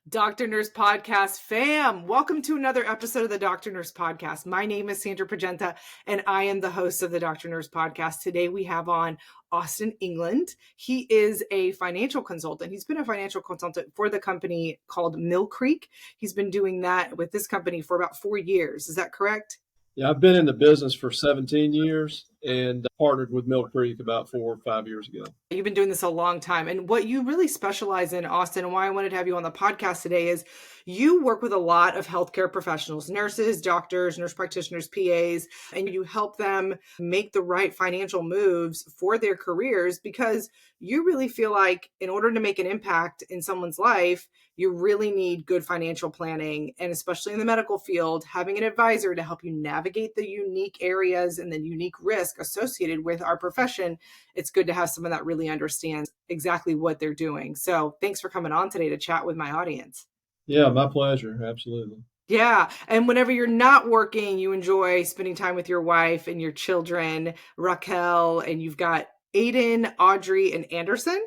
Doctor Nurse Podcast fam, welcome to another episode of the Doctor Nurse Podcast. My name is Sandra Pagenta, and I am the host of the Doctor Nurse Podcast. Today we have on Austin England. He is a financial consultant. He's been a financial consultant for the company called MillCreek. He's been doing that with this company for about 4 years. Is that correct? Yeah, I've been in the business for 17 years and partnered with MillCreek about 4 or 5 years ago. You've been doing this a long time. And what you really specialize in, Austin, and why I wanted to have you on the podcast today is you work with a lot of healthcare professionals, nurses, doctors, nurse practitioners, PAs, and you help them make the right financial moves for their careers because you really feel like in order to make an impact in someone's life, you really need good financial planning. And especially in the medical field, having an advisor to help you navigate the unique areas and the unique risk associated with our profession, it's good to have someone that really understands exactly what they're doing. So thanks for coming on today to chat with my audience. Yeah, my pleasure. Absolutely. Yeah. And whenever you're not working, you enjoy spending time with your wife and your children, Raquel, and you've got Ayden, Audrey, and Anderson.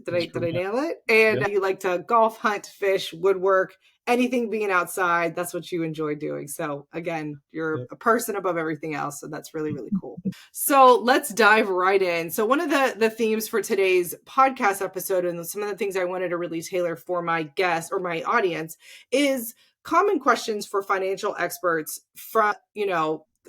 Did I nail it? And Yeah. you like to golf, hunt, fish, woodwork, anything being outside. That's what you enjoy doing. So again, you're a person above everything else. So that's really, really cool. So let's dive right in. So one of the themes for today's podcast episode and some of the things I wanted to really tailor for my guest or my audience is common questions for financial experts from,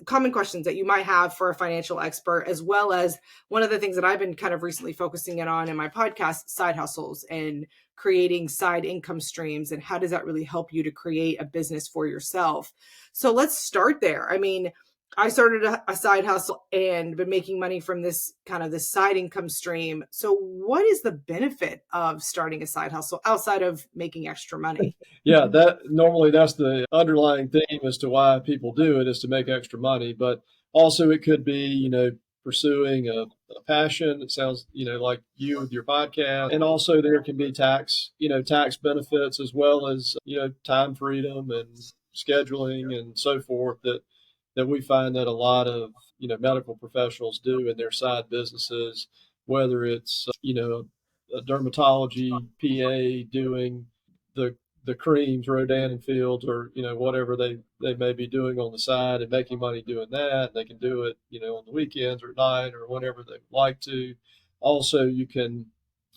common questions that you might have for a financial expert, as well as one of the things that I've been kind of recently focusing in my podcast, side hustles and creating side income streams. And how does that really help you to create a business for yourself? So let's start there. I mean, I started a side hustle and been making money from this side income stream. So what is the benefit of starting a side hustle outside of making extra money? Yeah, that's the underlying theme as to why people do it is to make extra money. But also it could be, pursuing a passion. It sounds, like you with your podcast. And also there can be tax benefits as well as, time freedom and scheduling and so forth that we find that a lot of medical professionals do in their side businesses, whether it's a dermatology PA doing the creams, Rodan and Fields, or whatever they may be doing on the side and making money doing that. They can do it on the weekends or at night or whenever they like to. Also, you can,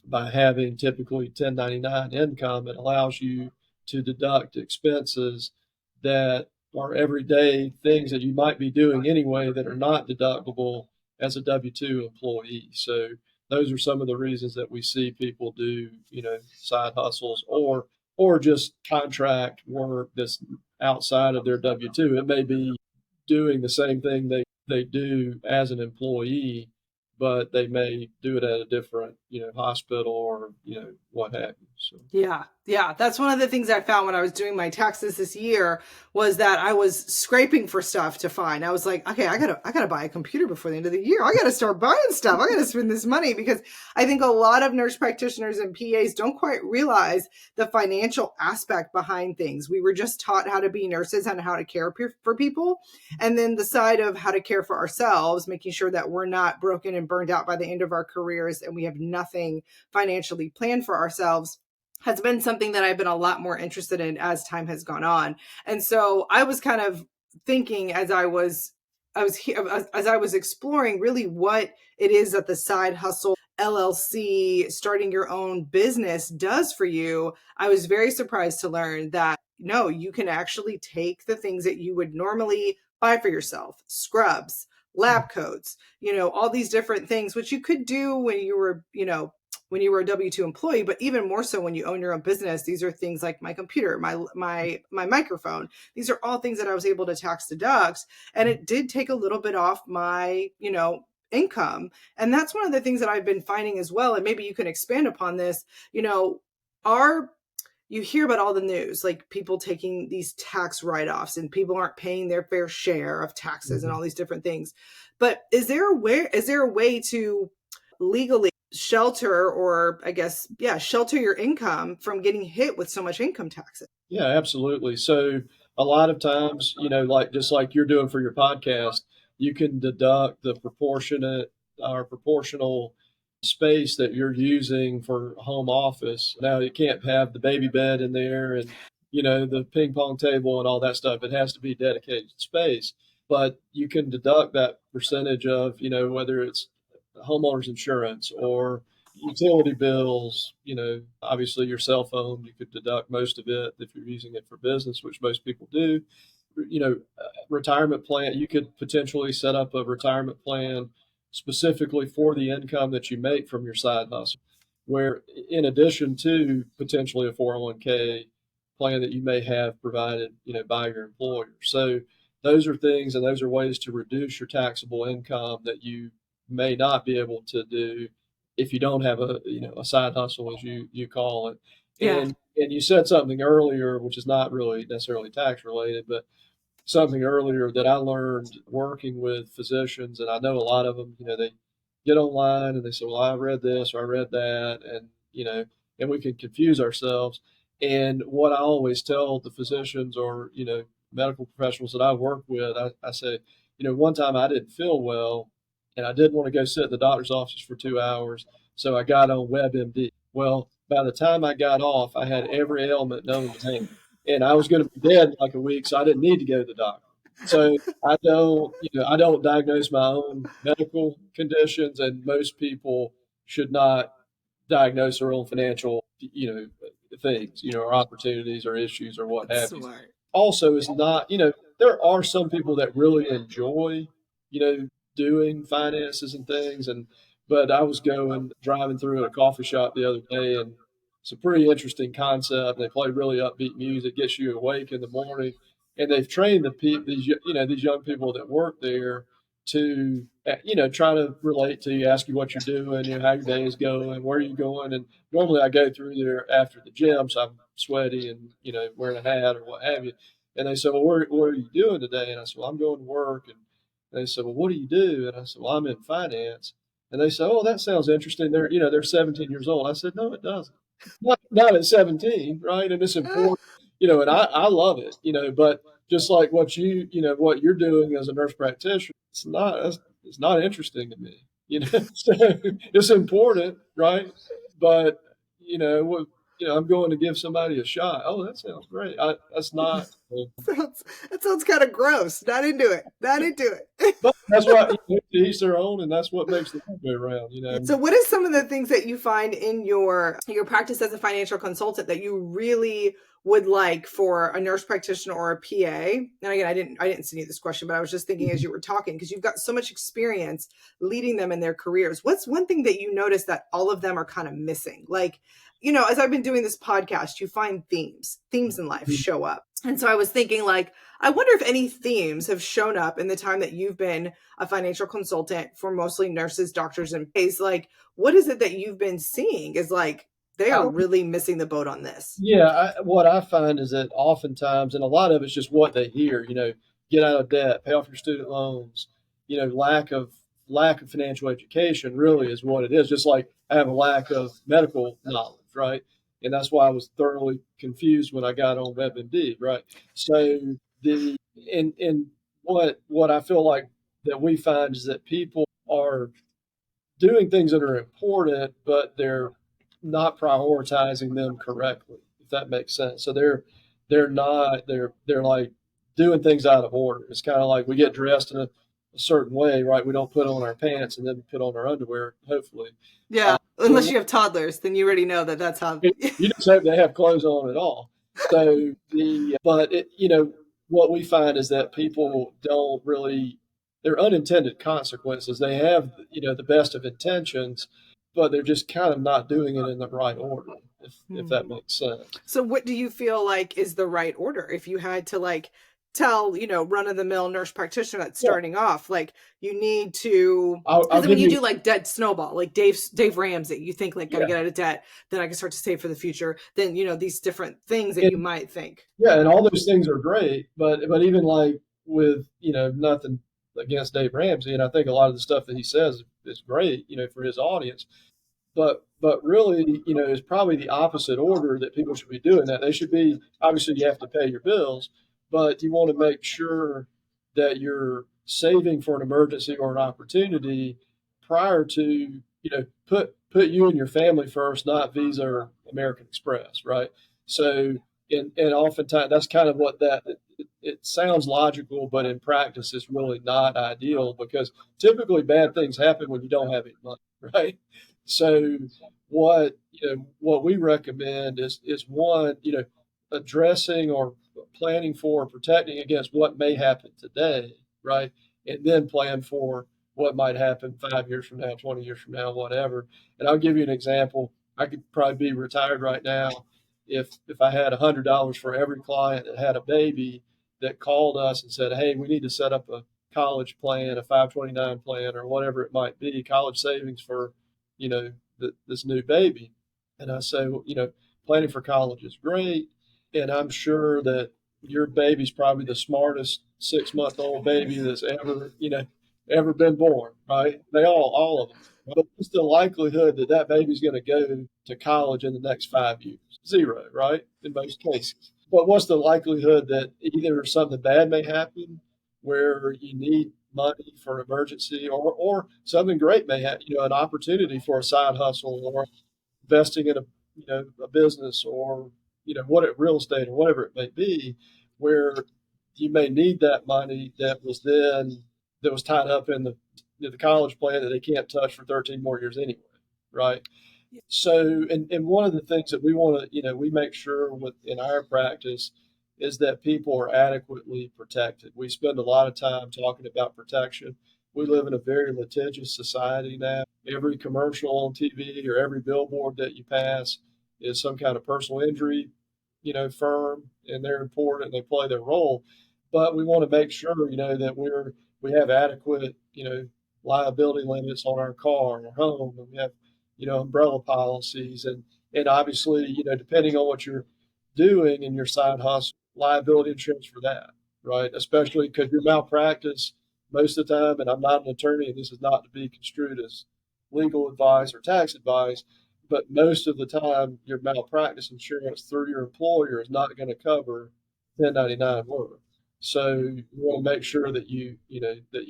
by having typically 1099 income, it allows you to deduct expenses that are everyday things that you might be doing anyway that are not deductible as a W-2 employee. So those are some of the reasons that we see people do, side hustles or just contract work that's outside of their W-2. It may be doing the same thing they do as an employee, but they may do it at a different, hospital or, what have you. So. Yeah. That's one of the things I found when I was doing my taxes this year was that I was scraping for stuff to find. I was like, okay, I gotta buy a computer before the end of the year. I gotta start buying stuff. I gotta spend this money because I think a lot of nurse practitioners and PAs don't quite realize the financial aspect behind things. We were just taught how to be nurses and how to care for people. And then the side of how to care for ourselves, making sure that we're not broken and burned out by the end of our careers and we have nothing financially planned for ourselves, has been something that I've been a lot more interested in as time has gone on. And so I was kind of thinking as I was exploring really what it is that the side hustle LLC, starting your own business does for you. I was very surprised to learn that no, you can actually take the things that you would normally buy for yourself, scrubs, lab coats, all these different things, which you could do when you were, when you were a W-2 employee, but even more so when you own your own business. These are things like my computer, my microphone. These are all things that I was able to tax deduct. And it did take a little bit off my, income. And that's one of the things that I've been finding as well. And maybe you can expand upon this, you hear about all the news, like people taking these tax write-offs and people aren't paying their fair share of taxes and all these different things. But is there a way to legally shelter shelter your income from getting hit with so much income taxes? Yeah, absolutely. So a lot of times, just like you're doing for your podcast, you can deduct the proportional space that you're using for home office. Now you can't have the baby bed in there and, the ping pong table and all that stuff. It has to be dedicated space, but you can deduct that percentage of, whether it's homeowner's insurance or utility bills, obviously your cell phone, you could deduct most of it if you're using it for business, which most people do. Retirement plan, you could potentially set up a retirement plan specifically for the income that you make from your side hustle, where in addition to potentially a 401k plan that you may have provided, by your employer. So those are things, and those are ways to reduce your taxable income that you may not be able to do if you don't have a side hustle, as you call it. Yeah. And you said something earlier, which is not really necessarily tax related, but something earlier that I learned working with physicians, and I know a lot of them, they get online and they say, well, I read this or I read that, and we can confuse ourselves. And what I always tell the physicians or, medical professionals that I work with, I say, one time I didn't feel well and I didn't want to go sit in the doctor's office for 2 hours. So I got on WebMD. Well, by the time I got off, I had every ailment known to man, and I was going to be dead in like a week, so I didn't need to go to the doctor. So I don't diagnose my own medical conditions, and most people should not diagnose their own financial, things, or opportunities or issues or what have you. Smart. Also, is not, there are some people that really enjoy, doing finances and things, but I was driving through a coffee shop the other day, and it's a pretty interesting concept. They play really upbeat music, gets you awake in the morning, and they've trained these young people that work there to try to relate to you, ask you what you're doing, how your day is going, where you're going. And normally I go through there after the gym, so I'm sweaty and wearing a hat or what have you. And they said, well, what are you doing today? And I said, well, I'm going to work. And they said, well, what do you do? And I said, well, I'm in finance. And they said, oh, that sounds interesting. They're 17 years old. I said, no, it doesn't. Not at 17, right? And it's important, and I love it, but just like what what you're doing as a nurse practitioner, it's not interesting to me, so it's important, right? But, I'm going to give somebody a shot. Oh, that sounds great. That's not. That sounds kind of gross. Not into it. But that's why to each their own, and that's what makes the world go around, So what is some of the things that you find in your practice as a financial consultant that you really would like for a nurse practitioner or a PA? And again, I didn't send you this question, but I was just thinking as you were talking, because you've got so much experience leading them in their careers. What's one thing that you notice that all of them are kind of missing? Like, as I've been doing this podcast, you find themes in life show up. And so I was thinking, like, I wonder if any themes have shown up in the time that you've been a financial consultant for mostly nurses, doctors, and PAs. Like, what is it that you've been seeing is like, they are really missing the boat on this? Yeah, what I find is that oftentimes, and a lot of it's just what they hear, get out of debt, pay off your student loans, lack of financial education really is what it is. Just like I have a lack of medical knowledge, right? And that's why I was thoroughly confused when I got on WebMD, right? So what I feel like that we find is that people are doing things that are important, but they're not prioritizing them correctly, if that makes sense. So they're like doing things out of order. It's kind of like we get dressed in a certain way, right? We don't put on our pants and then put on our underwear, hopefully. Yeah, unless you have toddlers, then you already know that that's how. You just hope they have clothes on at all. So what we find is that people don't really, they're unintended consequences. They have, the best of intentions, but they're just kind of not doing it in the right order, if that makes sense. So what do you feel like is the right order? If you had to like tell, run-of-the-mill nurse practitioner that's starting off, like you need to, because when you do like debt snowball, like Dave Ramsey, you think like gotta get out of debt, then I can start to save for the future. Then, these different things that you might think. Yeah, and all those things are great, but even like with, nothing against Dave Ramsey, and I think a lot of the stuff that he says is great, for his audience. But really, it's probably the opposite order that people should be doing that. They should be, obviously you have to pay your bills, but you want to make sure that you're saving for an emergency or an opportunity prior to put you and your family first, not Visa or American Express, right? So, and oftentimes that's kind of what it sounds logical, but in practice, it's really not ideal because typically bad things happen when you don't have any money, right? So, what we recommend is one, addressing or planning for or protecting against what may happen today, right? And then plan for what might happen 5 years from now, 20 years from now, whatever. And I'll give you an example. I could probably be retired right now if I had $100 for every client that had a baby that called us and said, "Hey, we need to set up a college plan, a 529 plan, or whatever it might be, college savings for, this new baby." And I say, well, planning for college is great, and I'm sure that your baby's probably the smartest 6-month-old baby that's ever been born, right? All of them. But what's the likelihood that that baby's going to go to college in the next 5 years? Zero, right? In most cases. But what's the likelihood that either something bad may happen where you need money for an emergency, or something great may happen, an opportunity for a side hustle or investing in a business, or real estate or whatever it may be, where you may need that money that was tied up in the college plan that they can't touch for 13 more years anyway, right? So, and one of the things that we want to, we make sure in our practice is that people are adequately protected. We spend a lot of time talking about protection. We live in a very litigious society now. Every commercial on TV or every billboard that you pass is some kind of personal injury, firm, and they're important and they play their role. But we want to make sure, that we have adequate, liability limits on our car and our home, and we have, umbrella policies, and obviously, depending on what you're doing in your side hustle, liability insurance for that, right? Especially because your malpractice most of the time, and I'm not an attorney, and this is not to be construed as legal advice or tax advice, but most of the time, your malpractice insurance through your employer is not going to cover 1099 work. So you want to make sure that you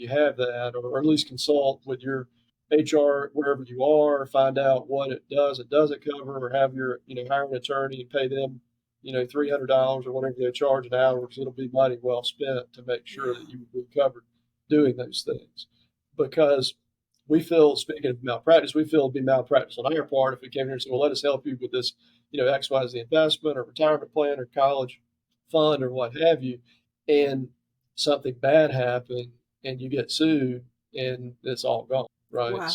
have that, or at least consult with your HR wherever you are, find out what it does, it doesn't cover, or have your hire an attorney and pay them $300 or whatever they charge an hour, because it'll be money well spent to make sure that you will be covered doing those things. Because we feel, speaking of malpractice, we feel it'd be malpractice on our part if we came here and said, well, let us help you with this, XYZ investment or retirement plan or college fund or what have you, and something bad happened and you get sued and it's all gone, right? Wow.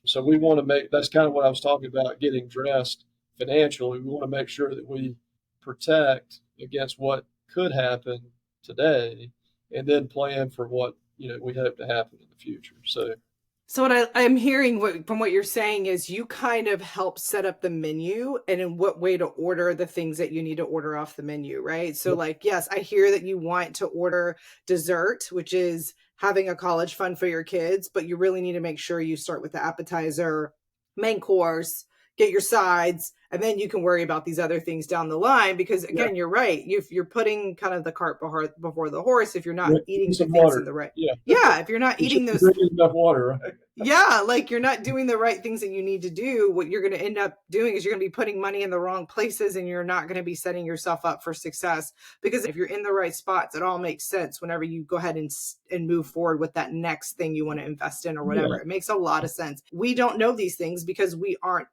So we want to that's kind of what I was talking about, getting dressed financially. We want to make sure that we protect against what could happen today and then plan for what, we hope to happen in the future. So what I'm hearing from what you're saying is you kind of help set up the menu and in what way to order the things that you need to order off the menu, right? So like, yes, I hear that you want to order dessert, which is having a college fund for your kids, but you really need to make sure you start with the appetizer, main course, get your sides, and then you can worry about these other things down the line. Because again, you're right. You're putting kind of the cart before the horse if you're not eating the things in the right. Yeah, if you're not eating those. Enough water, right? Yeah, like you're not doing the right things that you need to do. What you're going to end up doing is you're going to be putting money in the wrong places, and you're not going to be setting yourself up for success. Because if you're in the right spots, it all makes sense whenever you go ahead and move forward with that next thing you want to invest in or whatever. It makes a lot of sense. We don't know these things because we aren't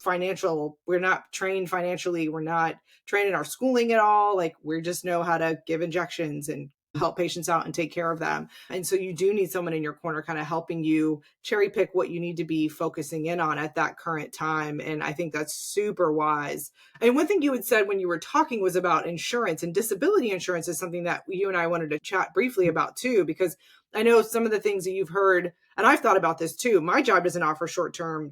we're not trained financially. We're not trained in our schooling at all. Like we just know how to give injections and help patients out and take care of them. And so you do need someone in your corner kind of helping you cherry pick what you need to be focusing in on at that current time. And I think that's super wise. And one thing you had said when you were talking was about insurance, and disability insurance is something that you and I wanted to chat briefly about too, because I know some of the things that you've heard, and I've thought about this too. My job doesn't offer long-term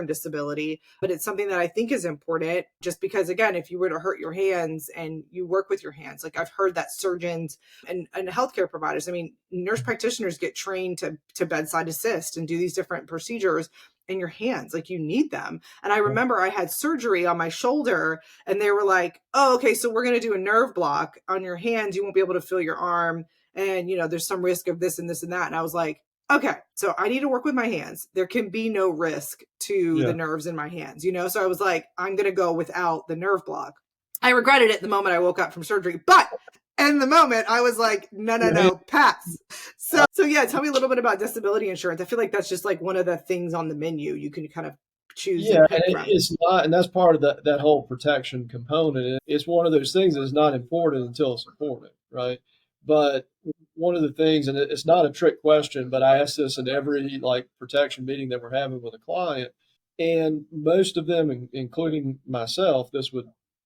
disability, but it's something that I think is important just because, again, if you were to hurt your hands and you work with your hands, like I've heard that surgeons and healthcare providers, I mean, nurse practitioners get trained to bedside assist and do these different procedures in your hands, like you need them. And I remember I had surgery on my shoulder and they were like, oh, okay, so we're going to do a nerve block on your hands. You won't be able to feel your arm. And, there's some risk of this and this and that. And I was like, okay, so I need to work with my hands. There can be no risk to the nerves in my hands, So I was like, I'm going to go without the nerve block. I regretted it the moment I woke up from surgery, but in the moment I was like, no, pass. So yeah, tell me a little bit about disability insurance. I feel like that's just like one of the things on the menu you can kind of choose. Yeah, and it's not, and that's part of that whole protection component. It's one of those things that's not important until it's important, right? But one of the things, and it's not a trick question, but I ask this in every like protection meeting that we're having with a client, and most of them, including myself, this would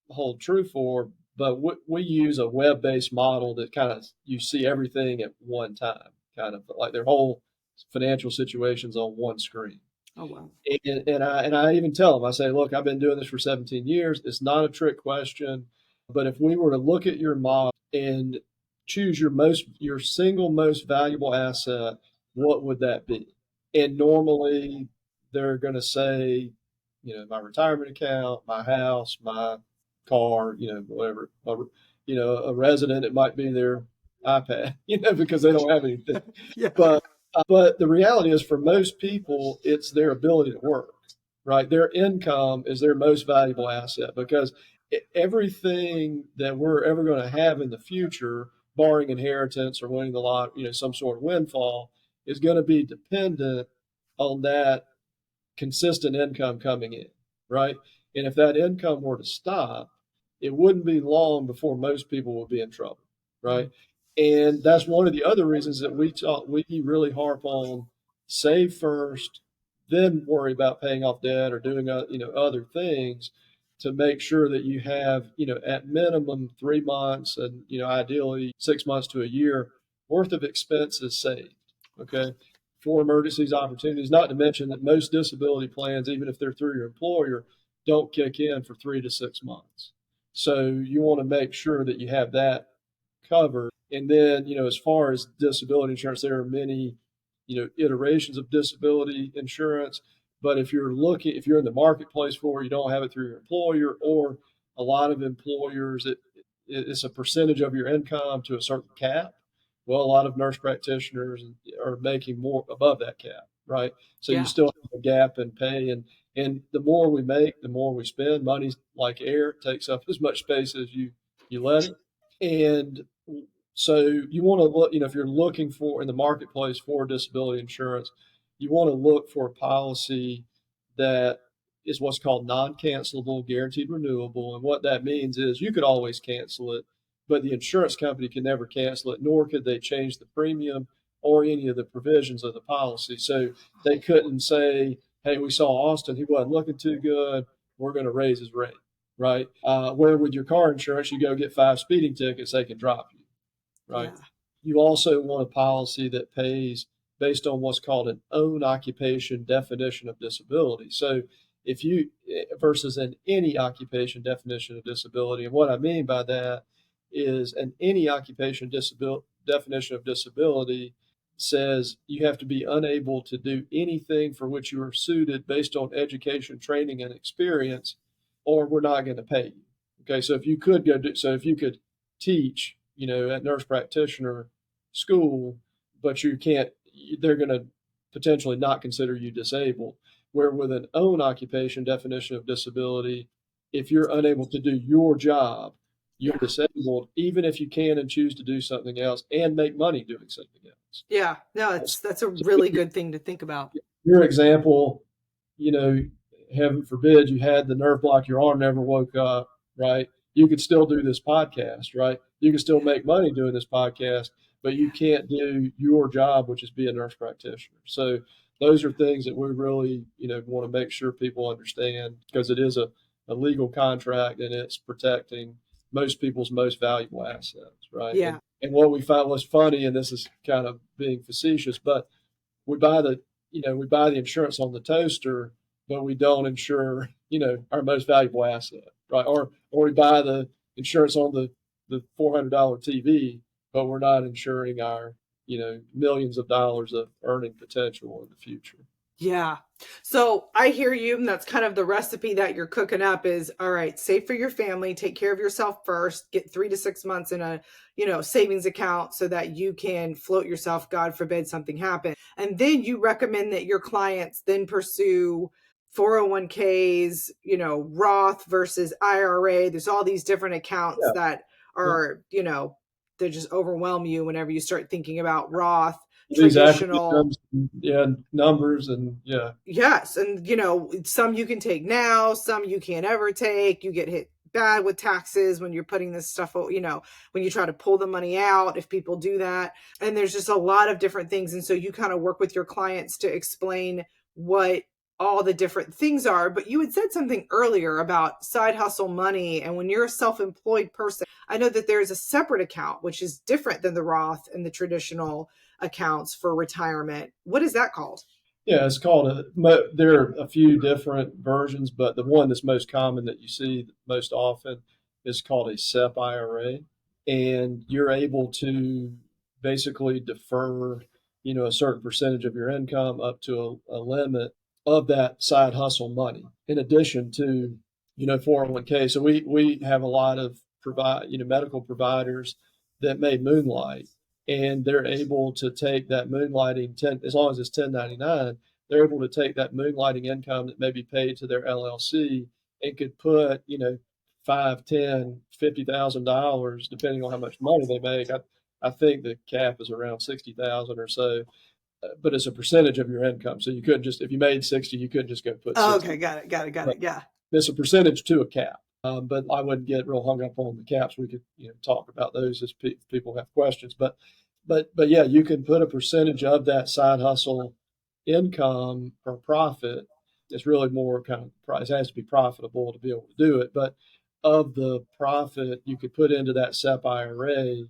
hold true for. But we use a web-based model that kind of you see everything at one time, kind of like their whole financial situations on one screen. Oh, wow. And I even tell them, I say, look, I've been doing this for 17 years. It's not a trick question. But if we were to look at your model and choose your single most valuable asset, what would that be? And normally they're going to say, my retirement account, my house, my car, whatever. A resident, it might be their iPad, because they don't have anything. Yeah. But the reality is, for most people, it's their ability to work, right? Their income is their most valuable asset, because everything that we're ever going to have in the future, barring inheritance or winning the lot, some sort of windfall, is going to be dependent on that consistent income coming in, right? And if that income were to stop, it wouldn't be long before most people would be in trouble, right? And that's one of the other reasons that we really harp on save first, then worry about paying off debt or doing other things, to make sure that you have at minimum 3 months and ideally 6 months to a year worth of expenses saved. Okay. For emergencies, opportunities, not to mention that most disability plans, even if they're through your employer, don't kick in for 3 to 6 months. So you want to make sure that you have that covered. And then, as far as disability insurance, there are many, iterations of disability insurance. But if you're in the marketplace for it, you don't have it through your employer, or a lot of employers, it's a percentage of your income to a certain cap. Well, a lot of nurse practitioners are making more above that cap, right? So you still have a gap in pay, and the more we make, the more we spend. Money's like air; it takes up as much space as you let it. And so you want to look, if you're looking for in the marketplace for disability insurance, you want to look for a policy that is what's called non-cancelable, guaranteed renewable. And what that means is you could always cancel it, but the insurance company can never cancel it, nor could they change the premium or any of the provisions of the policy. So they couldn't say, hey, we saw Austin, he wasn't looking too good, we're going to raise his rate, right? Where with your car insurance, you go get 5 speeding tickets, they can drop you, right? Yeah. You also want a policy that pays based on what's called an own occupation definition of disability. So if you versus an any occupation definition of disability. And what I mean by that is an any occupation definition of disability says you have to be unable to do anything for which you are suited based on education, training, and experience, or we're not going to pay you. Okay, so if you could teach, at nurse practitioner school, but you can't, they're going to potentially not consider you disabled. Where with an own occupation definition of disability, if you're unable to do your job, you're disabled, even if you can and choose to do something else and make money doing something else. Yeah, no, that's a really good thing to think about. Your example, heaven forbid you had the nerve block, your arm never woke up, right? You could still do this podcast, right? You can still make money doing this podcast, but you can't do your job, which is be a nurse practitioner. So those are things that we really, want to make sure people understand, because it is a legal contract and it's protecting most people's most valuable assets, right? Yeah. And what we found was funny, and this is kind of being facetious, but we buy the insurance on the toaster, but we don't insure, our most valuable asset, right? Or we buy the insurance on the $400 TV, but we're not insuring our, millions of dollars of earning potential in the future. Yeah. So I hear you. And that's kind of the recipe that you're cooking up is, all right, save for your family, take care of yourself first, get 3 to 6 months in a, savings account so that you can float yourself. God forbid something happens. And then you recommend that your clients then pursue 401ks, Roth versus IRA. There's all these different accounts Yeah. that Yeah. are, they just overwhelm you whenever you start thinking about Roth, These traditional. acronyms, yeah, numbers, and yeah. Yes. And, some you can take now, some you can't ever take. You get hit bad with taxes when you're putting this stuff, when you try to pull the money out, if people do that. And there's just a lot of different things. And so you kind of work with your clients to explain what all the different things are. But you had said something earlier about side hustle money. And when you're a self employed person, I know that there's a separate account, which is different than the Roth and the traditional accounts for retirement. What is that called? Yeah, it's called there are a few different versions, but the one that's most common that you see most often is called a SEP IRA. And you're able to basically defer, a certain percentage of your income up to a limit of that side hustle money, in addition to, 401k. So we have a lot of medical providers that may moonlight, and they're able to take that moonlighting as long as it's 1099, they're able to take that moonlighting income that may be paid to their LLC and could put, five, 10, $50,000, depending on how much money they make. I think the cap is around 60,000 or so, but it's a percentage of your income. So you couldn't just, if you made 60, you couldn't just go put Oh, 60. okay. Got it. Got it. Got But it. Yeah. it's a percentage to a cap. But I wouldn't get real hung up on the caps. We could, talk about those as people have questions. But yeah, you can put a percentage of that side hustle income or profit. It's really more kind of, it has to be profitable to be able to do it. But of the profit, you could put into that SEP IRA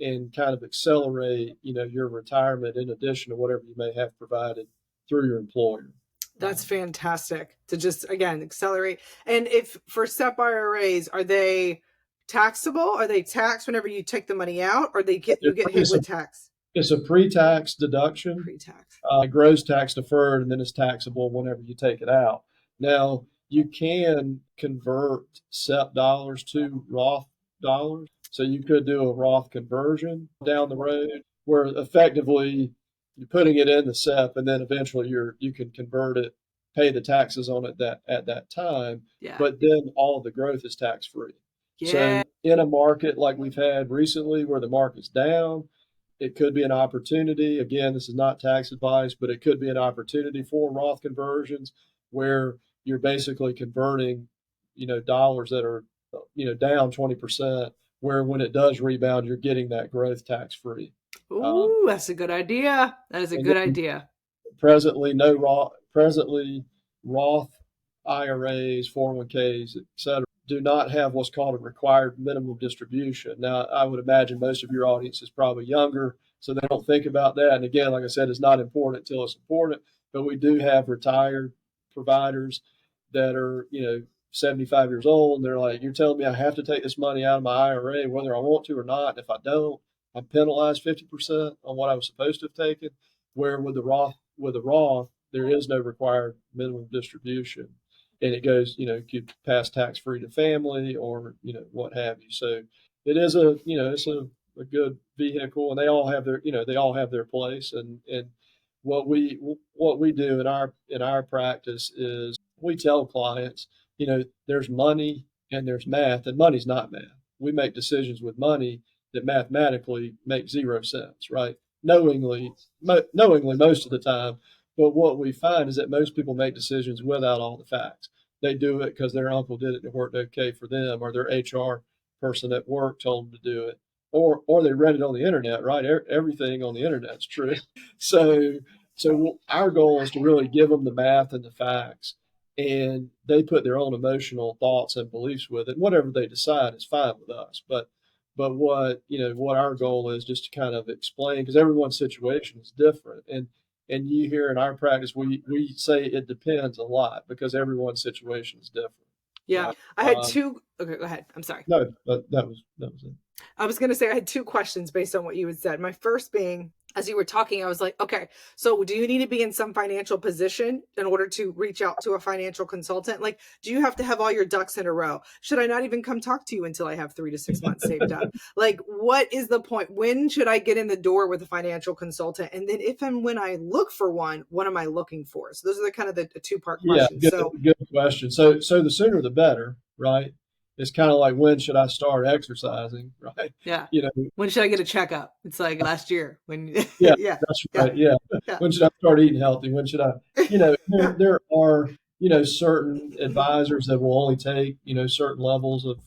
and kind of accelerate, your retirement in addition to whatever you may have provided through your employer. That's fantastic to just, again, accelerate. And if for SEP IRAs, are they taxable? Are they taxed whenever you take the money out, or you get hit It's a with tax It's a pre-tax deduction, pre-tax? gross tax deferred, and then it's taxable whenever you take it out. Now, you can convert SEP dollars to Roth dollars. So you could do a Roth conversion down the road where effectively you're putting it in the SEP and then eventually you can convert it, pay the taxes on it that at that time, Yeah. but then all the growth is tax free. Yeah. So in a market like we've had recently where the market's down, it could be an opportunity. Again, this is not tax advice, but it could be an opportunity for Roth conversions where you're basically converting, dollars that are, down 20%, where when it does rebound, you're getting that growth tax free. Um, Ooh, that's a good idea. That is a and good then idea. presently Roth IRAs, 401ks, et cetera, do not have what's called a required minimum distribution. Now, I would imagine most of your audience is probably younger, so they don't think about that. And again, like I said, it's not important until it's important. But we do have retired providers that are, 75 years old, and they're like, "You're telling me I have to take this money out of my IRA, whether I want to or not. And if I don't, I'm penalized 50% on what I was supposed to have taken." Where with the Roth, there is no required minimum distribution, and it goes, could pass tax free to family or what have you. So it is it's a good vehicle, and they all have their place. And what we do in our practice is we tell clients, there's money and there's math, and money's not math. We make decisions with money that mathematically make 0 sense, right? Knowingly most of the time. But what we find is that most people make decisions without all the facts. They do it because their uncle did it and it worked okay for them, or their HR person at work told them to do it, or they read it on the internet, right? Everything on the internet's true. So so our goal is to really give them the math and the facts, and they put their own emotional thoughts and beliefs with it. Whatever they decide is fine with us. But what our goal is just to kind of explain, because everyone's situation is different. And you hear in our practice, we say it depends a lot because everyone's situation is different. Yeah. Right. I had two. Okay, go ahead. I'm sorry. No, but that was it. I was going to say I had two questions based on what you had said. My first being, as you were talking, I was like, okay, so do you need to be in some financial position in order to reach out to a financial consultant? Like, do you have to have all your ducks in a row? Should I not even come talk to you until I have 3 to 6 months saved up? Like, what is the point? When should I get in the door with a financial consultant? And then if and when I look for one, what am I looking for? So those are the kind of the two-part Yeah, questions. So good question. So the sooner the better, right? It's kind of like, when should I start exercising, right? yeah, You know, when should I get a checkup? It's like last year when, yeah, yeah, that's yeah, right. Yeah. yeah, When should I start eating healthy? When should I, there are, certain advisors that will only take, certain levels of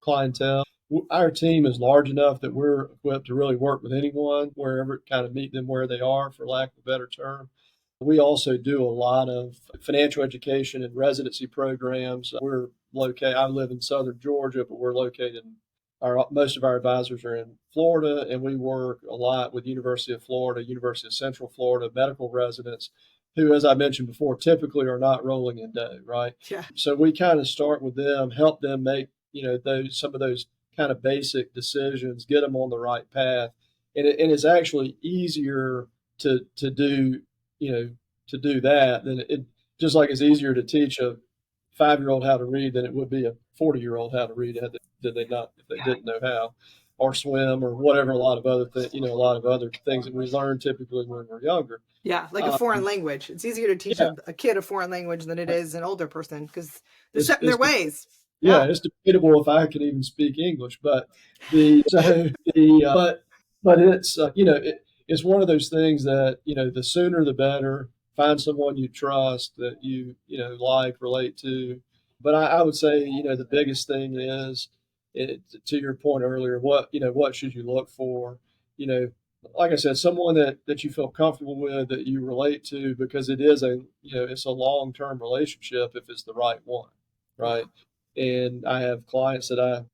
clientele. Our team is large enough that we're equipped to really work with anyone, wherever, kind of meet them where they are, for lack of a better term. We also do a lot of financial education and residency programs. I live in Southern Georgia, but we're located most of our advisors are in Florida, and we work a lot with University of Florida, University of Central Florida medical residents who, as I mentioned before, typically are not rolling in dough, right? yeah, So we kind of start with them, help them make, some of those kind of basic decisions, get them on the right path. And it's actually easier to do, to do that than just like it's easier to teach a 5-year-old how to read than it would be a 40-year-old how to read if they didn't know how, or swim, or whatever. A lot of other a lot of other things that we learn typically when we're younger. yeah, like a foreign language. It's easier to teach Yeah, a kid a foreign language than it is an older person because they're set in their it's ways. yeah, Yeah. it's debatable if I can even speak English, but the so the but it's it's one of those things that, the sooner the better. Find someone you trust, that like, relate to. But I would say, the biggest thing is, to your point earlier, what should you look for? You know, like I said, someone that you feel comfortable with, that you relate to, because it's a long term relationship if it's the right one, right? And I have clients that I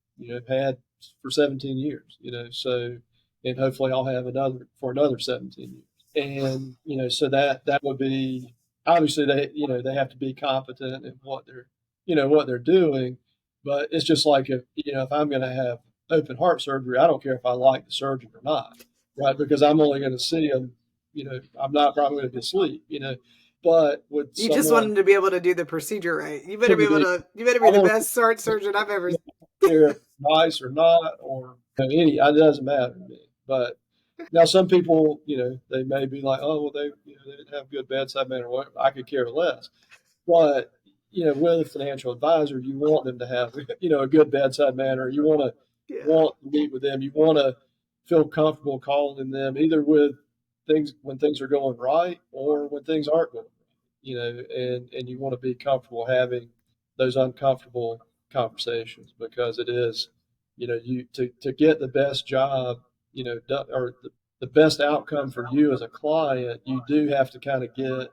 had for 17 years, so, and hopefully I'll have another for another 17 years. And so that would be, obviously, they have to be competent in what they're doing. But it's just like, if I'm going to have open heart surgery, I don't care if I like the surgeon or not, right? Because I'm only going to see them. I'm not probably going to be asleep. But with You just want someone, them to be able to do the procedure right. You better to be able be, to. You better be I the want best heart surgeon I've ever. to care if it's nice or not, or it doesn't matter to me. But now, some people, they may be like, oh, well, they didn't have good bedside manner. What, I could care less. But with a financial advisor, you want them to have a good bedside manner. You Yeah. want to meet with them. You want to feel comfortable calling them, either with things when things are going right, or when things aren't going right. And you want to be comfortable having those uncomfortable conversations, because it is, you to get the best job, done, or the best outcome for you as a client. You do have to kind of get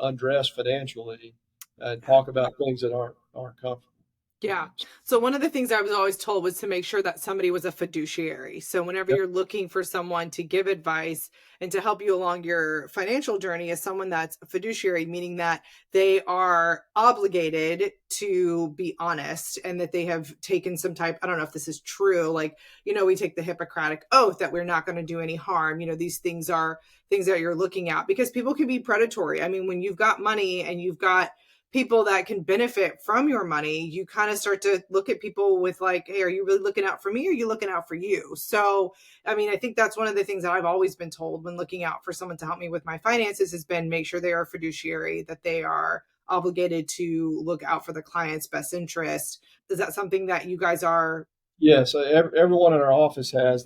undressed financially, and talk about things that aren't comfortable. Yeah. So one of the things I was always told was to make sure that somebody was a fiduciary. So whenever Yep. you're looking for someone to give advice and to help you along your financial journey, is someone that's a fiduciary, meaning that they are obligated to be honest, and that they have taken some type, I don't know if this is true, like, we take the Hippocratic oath that we're not going to do any harm. These things are things that you're looking at, because people can be predatory. I mean, when you've got money and you've got people that can benefit from your money, you kind of start to look at people with like, hey, are you really looking out for me, or are you looking out for you? So, I mean, I think that's one of the things that I've always been told when looking out for someone to help me with my finances, has been make sure they are fiduciary, that they are obligated to look out for the client's best interest. Is that something that you guys are? Yeah. So everyone in our office has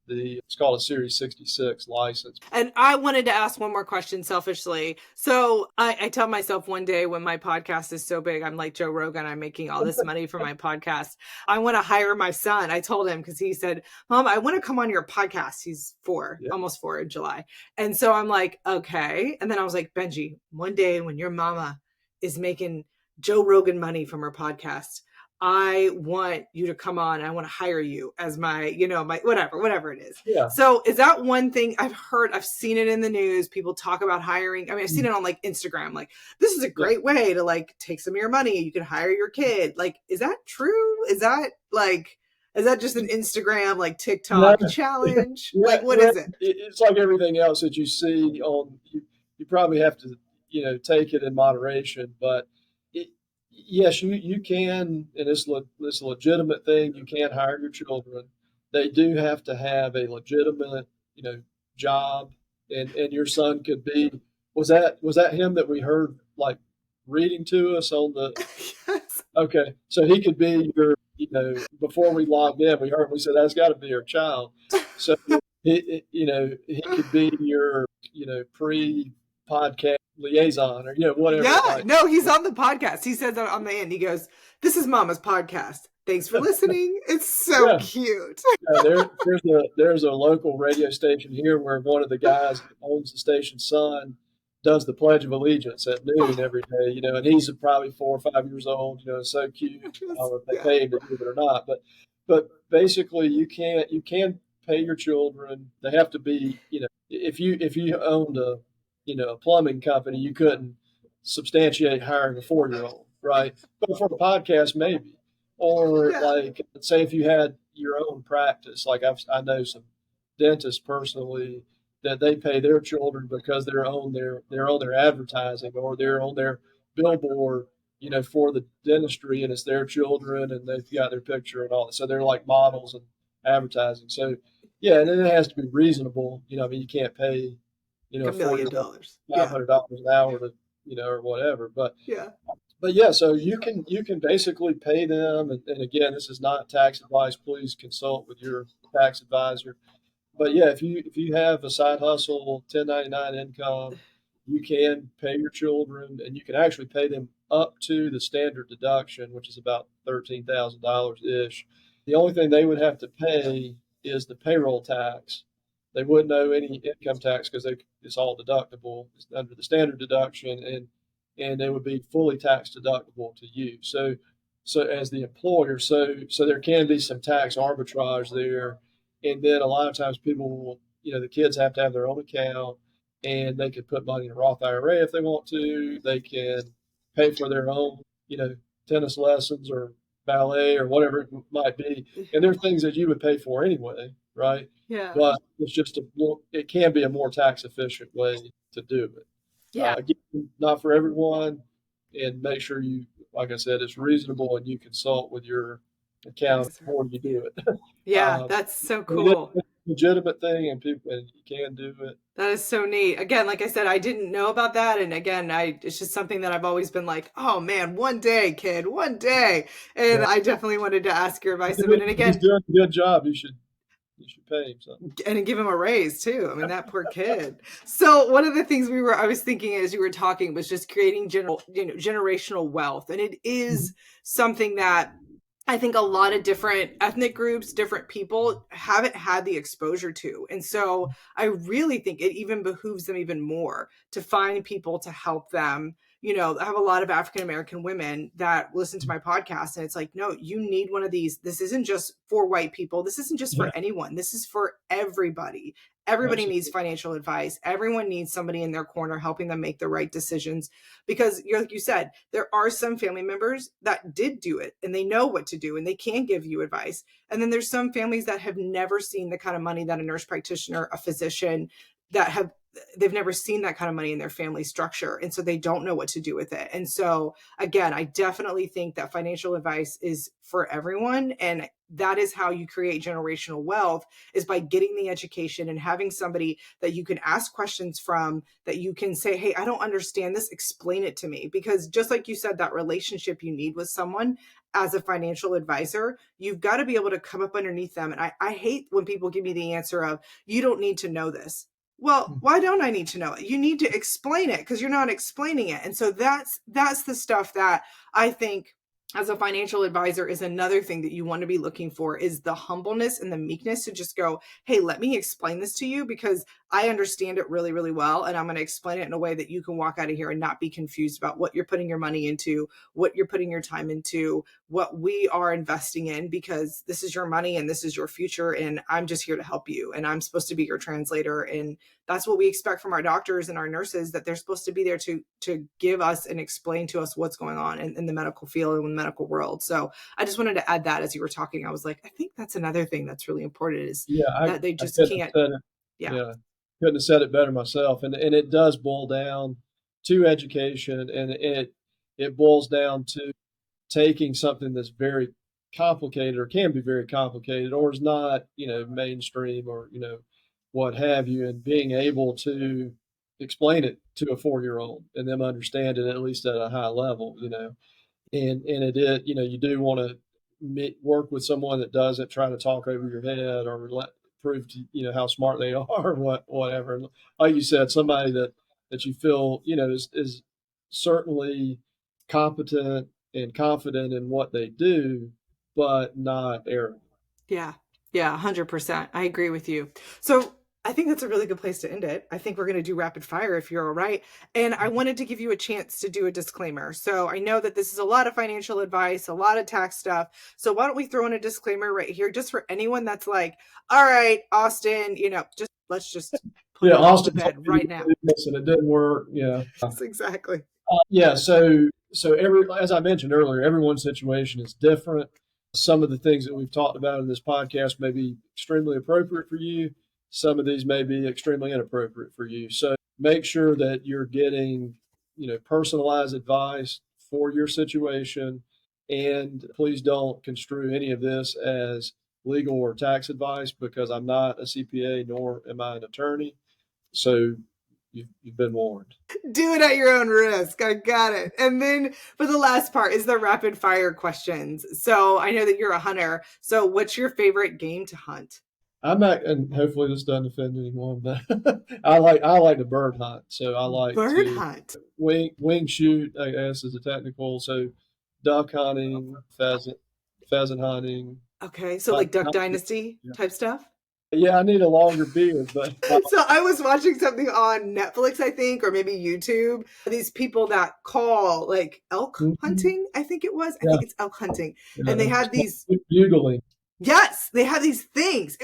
it's called a Series 66 license. And I wanted to ask one more question selfishly. So I tell myself one day, when my podcast is so big, I'm like Joe Rogan, I'm making all this money for my podcast, I want to hire my son. I told him, because he said, Mom, I want to come on your podcast. He's 4, Yeah. almost 4 in July. And so I'm like, okay. And then I was like, Benji, one day when your mama is making Joe Rogan money from her podcast, I want you to come on. I want to hire you as my whatever it is. Yeah. So is that one thing I've seen it in the news, people talk about hiring. I mean, I've seen it on like Instagram, like, this is a great way to like take some of your money. You can hire your kid. Like, is that true? Is that like, Is that just an Instagram, like No, TikTok challenge? yeah, Like, what is it? it's like everything else that you see on. You probably have to, take it in moderation. But it, yes, you can, and it's a legitimate thing. You can hire your children. They do have to have a legitimate, job, and your son could be. Was that him that we heard like reading to us on the? Yes. Okay, so he could be your, before we logged in, we said that's got to be your child. So he could be your, pre-podcast liaison or whatever it Yeah, might. no, he's on the podcast. He says that on the end. He goes, "This is Mama's podcast. Thanks for listening." It's so Yeah, cute. there's a local radio station here where one of the guys who owns the station's son does the Pledge of Allegiance at noon every day, and he's probably 4 or 5 years old, it's so cute. I don't know if they Yeah. pay him to do it or not, but basically you can pay your children. They have to be, if you owned a plumbing company, you couldn't substantiate hiring a 4-year-old, right? But for a podcast, maybe. Or Yeah. like, say if you had your own practice, like I know some dentists personally that they pay their children because they're on their advertising or they're on their billboard, for the dentistry, and it's their children and they've got their picture and all that. So they're like models and advertising. So yeah, and then it has to be reasonable. I mean, you can't pay, Like a $1 million. 4-year-old five Yeah. hundred dollars an hour to, or whatever. Yeah. But yeah, so you can basically pay them, and again, this is not tax advice. Please consult with your tax advisor. But yeah, if you have a side hustle, 1099 income, you can pay your children, and you can actually pay them up to the standard deduction, which is about $13,000 ish. The only thing they would have to pay is the payroll tax. They wouldn't owe any income tax because it's all deductible. It's under the standard deduction, and they would be fully tax deductible to you. So as the employer, so there can be some tax arbitrage there, and then a lot of times people will, the kids have to have their own account, and they can put money in a Roth IRA if they want to. They can pay for their own, tennis lessons or ballet or whatever it might be, and there are things that you would pay for anyway, right? Yeah. But it's just it can be a more tax efficient way to do it. Yeah. Again, not for everyone, and make sure you, like I said, it's reasonable and you consult with your accountant before you do it. Yeah, that's so It cool. is a legitimate thing, and you can do it. That is so neat. Again, like I said, I didn't know about that. And again, it's just something that I've always been like, oh man, one day, kid, one day. And Yeah. I definitely wanted to ask your advice He's of it. And doing again, a good job. You should pay him something. and give him a raise too. I mean, that poor kid. So one of the things I was thinking as you were talking was just creating generational wealth. And it is something that I think a lot of different ethnic groups, different people haven't had the exposure to. And so I really think it even behooves them even more to find people to help them. I have a lot of African-American women that listen to my podcast, and it's like, no, you need one of these. This isn't just for white people. This isn't just for anyone. This is for everybody. Everybody needs financial advice. Everyone needs somebody in their corner helping them make the right decisions, because like you said, there are some family members that did do it and they know what to do and they can give you advice. And then there's some families that have never seen the kind of money that a nurse practitioner, a physician, they've never seen that kind of money in their family structure. And so they don't know what to do with it. And so again, I definitely think that financial advice is for everyone. And that is how you create generational wealth, is by getting the education and having somebody that you can ask questions from, that you can say, hey, I don't understand this. Explain it to me. Because just like you said, that relationship you need with someone as a financial advisor, you've got to be able to come up underneath them. And I hate when people give me the answer of, you don't need to know this. Well, why don't I need to know it? You need to explain it because you're not explaining it. And so that's the stuff that I think as a financial advisor is another thing that you want to be looking for, is the humbleness and the meekness to just go, hey, let me explain this to you, because I understand it really, really well. And I'm going to explain it in a way that you can walk out of here and not be confused about what you're putting your money into, what you're putting your time into, what we are investing in, because this is your money and this is your future. And I'm just here to help you. And I'm supposed to be your translator. And that's what we expect from our doctors and our nurses, that they're supposed to be there to give us and explain to us what's going on in the medical field and in the medical world. So I just wanted to add that as you were talking. I was like, I think that's another thing that's really important, is that they just can't. Yeah. Couldn't have said it better myself. And it does boil down to education, and it boils down to taking something that's very complicated, or can be very complicated, or is not, mainstream, or, what have you, and being able to explain it to a 4-year-old and them understand it at least at a high level, and you do want to work with someone that doesn't try to talk over your head or prove to how smart they are, or whatever. Like you said, somebody that you feel is certainly competent and confident in what they do, but not arrogant. Yeah. 100%. I agree with you. So I think that's a really good place to end it. I think we're going to do rapid fire, if you're all right. And I wanted to give you a chance to do a disclaimer. So I know that this is a lot of financial advice, a lot of tax stuff. So why don't we throw in a disclaimer right here, just for anyone that's like, all right, Austin, let's just put it all to bed right now. And it didn't work. Yeah. Exactly. So as I mentioned earlier, everyone's situation is different. Some of the things that we've talked about in this podcast may be extremely appropriate for you. Some of these may be extremely inappropriate for you. So make sure that you're getting, personalized advice for your situation. And please don't construe any of this as legal or tax advice, because I'm not a CPA, nor am I an attorney. So you've been warned. Do it at your own risk. I got it. And then for the last part is the rapid fire questions. So I know that you're a hunter. So what's your favorite game to hunt? I'm not, and hopefully this doesn't offend anyone, but I like to bird hunt. So I like bird hunt. Wing shoot, I guess, is a technical. So duck hunting, pheasant hunting. Okay, so like Duck Dynasty type stuff. Yeah, I need a longer beard, but so I was watching something on Netflix, I think, or maybe YouTube. These people that call like elk hunting, I think it was. I think it's elk hunting, and they had these bugling. Yes, they have these things.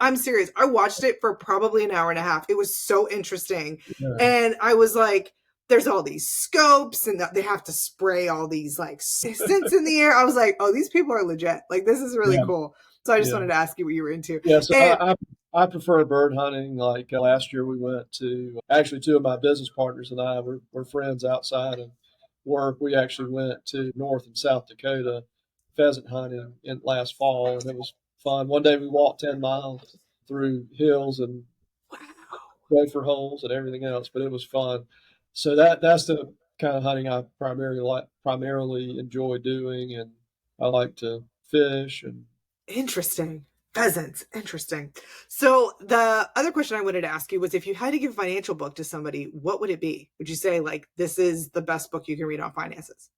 I'm serious. I watched it for probably an hour and a half. It was so interesting. Yeah. And I was like, there's all these scopes and they have to spray all these like scents in the air. I was like, oh, these people are legit. Like, this is really cool. So I just wanted to ask you what you were into. Yeah, so I prefer bird hunting. Like last year we went to, actually 2 of my business partners and I were friends outside of work. We actually went to North and South Dakota pheasant hunting in last fall, and it was fun. One day we walked 10 miles through hills and gopher holes and everything else, but it was fun. So that's the kind of hunting I primarily enjoy doing, and I like to fish. And interesting. Pheasants. Interesting. So the other question I wanted to ask you was, if you had to give a financial book to somebody, what would it be? Would you say like, this is the best book you can read on finances?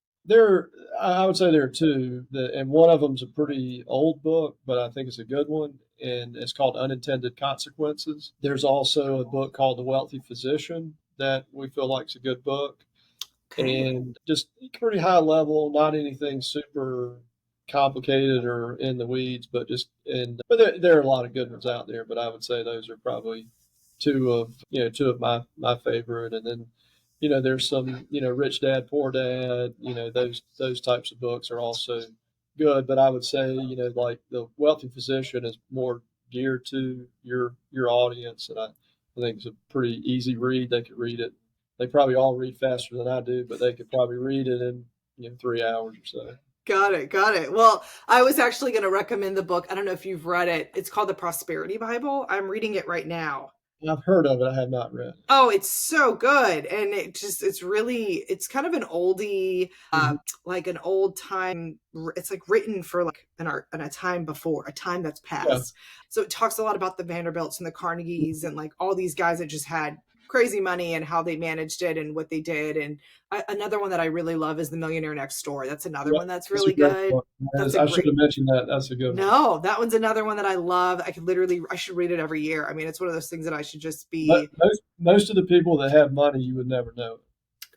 I would say there are 2, and one of them's a pretty old book, but I think it's a good one, and it's called Unintended Consequences. There's also a book called The Wealthy Physician that we feel like is a good book, and just pretty high level, not anything super complicated or in the weeds, but there are a lot of good ones out there, but I would say those are probably two of my favorite. And then there's some, Rich Dad, Poor Dad, those types of books are also good. But I would say, like The Wealthy Physician is more geared to your audience. And I think it's a pretty easy read. They could read it. They probably all read faster than I do, but they could probably read it in 3 hours or so. Got it. Well, I was actually going to recommend the book. I don't know if you've read it. It's called The Prosperity Bible. I'm reading it right now. I've heard of it. I have not read it. Oh, it's so good. And it's kind of an oldie, like an old time. It's like written for like a time before, a time that's passed. Yeah. So it talks a lot about the Vanderbilts and the Carnegies and like all these guys that just had crazy money and how they managed it and what they did. And another one that I really love is The Millionaire Next Door. That's another one that's really good. That's I should have mentioned that. That's a good one. No, that one's another one that I love. I should read it every year. I mean, it's one of those things that I should just be. Most of the people that have money, you would never know.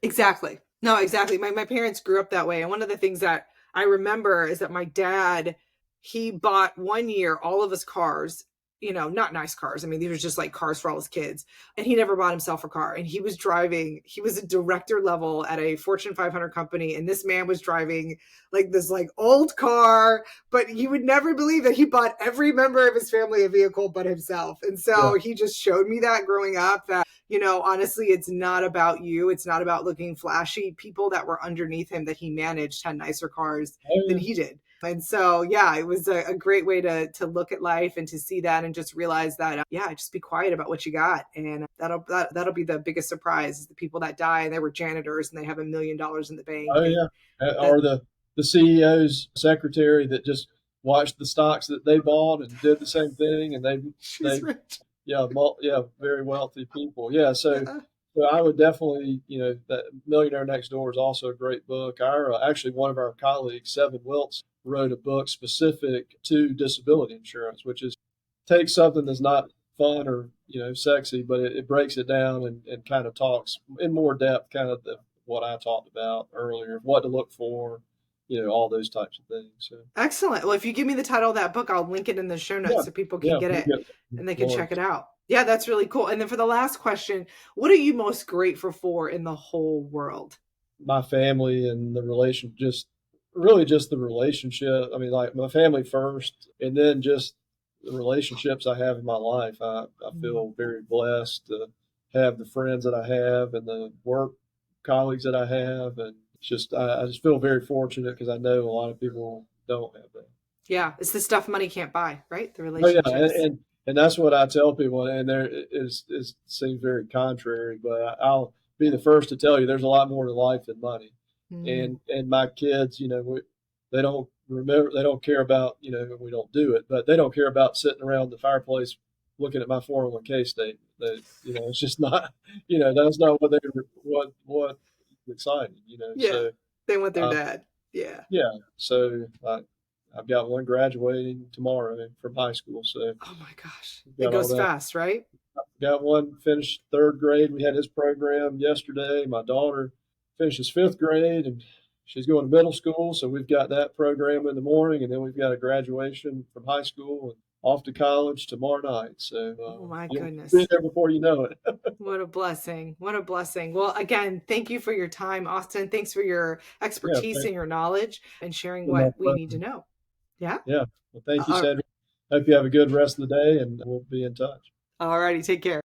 Exactly. No, exactly. My parents grew up that way. And one of the things that I remember is that my dad, he bought one year all of his cars, not nice cars. I mean, these were just like cars for all his kids. And he never bought himself a car. And he was a director level at a Fortune 500 company. And this man was driving like this like old car, but you would never believe that he bought every member of his family a vehicle but himself. And so he just showed me that growing up that, honestly, it's not about you. It's not about looking flashy. People that were underneath him that he managed had nicer cars than he did. And so, it was a great way to look at life and to see that and just realize that, just be quiet about what you got. And that'll be the biggest surprise is the people that die and they were janitors and they have $1 million in the bank. Oh, yeah. Or the CEO's secretary that just watched the stocks that they bought and did the same thing. And they very wealthy people. Yeah. So I would definitely, that Millionaire Next Door is also a great book. Actually, one of our colleagues, Seven Wilts, wrote a book specific to disability insurance, which is take something that's not fun or, sexy, but it breaks it down and kind of talks in more depth, kind of what I talked about earlier, what to look for, all those types of things. So. Excellent. Well, if you give me the title of that book, I'll link it in the show notes so people can get it and they can check it out. Yeah, that's really cool. And then for the last question, what are you most grateful for in the whole world? My family and the relation, just the relationship. I mean, like my family first, and then just the relationships I have in my life. I feel very blessed to have the friends that I have and the work colleagues that I have. And I just feel very fortunate because I know a lot of people don't have that. Yeah, it's the stuff money can't buy, right? The relationships. Oh, yeah, and that's what I tell people. And it seems very contrary, but I'll be the first to tell you there's a lot more to life than money. And my kids, they don't care about, we don't do it, but they don't care about sitting around the fireplace looking at my 401k statement. It's just not, that's not what's exciting, Yeah, so, they want their dad. Yeah. Yeah. So I've got one graduating tomorrow from high school. So oh my gosh, it goes fast, right? Got one finished 3rd grade. We had his program yesterday. My daughter finishes 5th grade and she's going to middle school. So we've got that program in the morning, and then we've got a graduation from high school and off to college tomorrow night. So oh my goodness, be there before you know it. What a blessing. What a blessing. Well, again, thank you for your time, Austin. Thanks for your expertise and your knowledge and sharing what we need to know. Yeah. Yeah. Well, thank you, Cedric. Hope you have a good rest of the day, and we'll be in touch. All righty. Take care.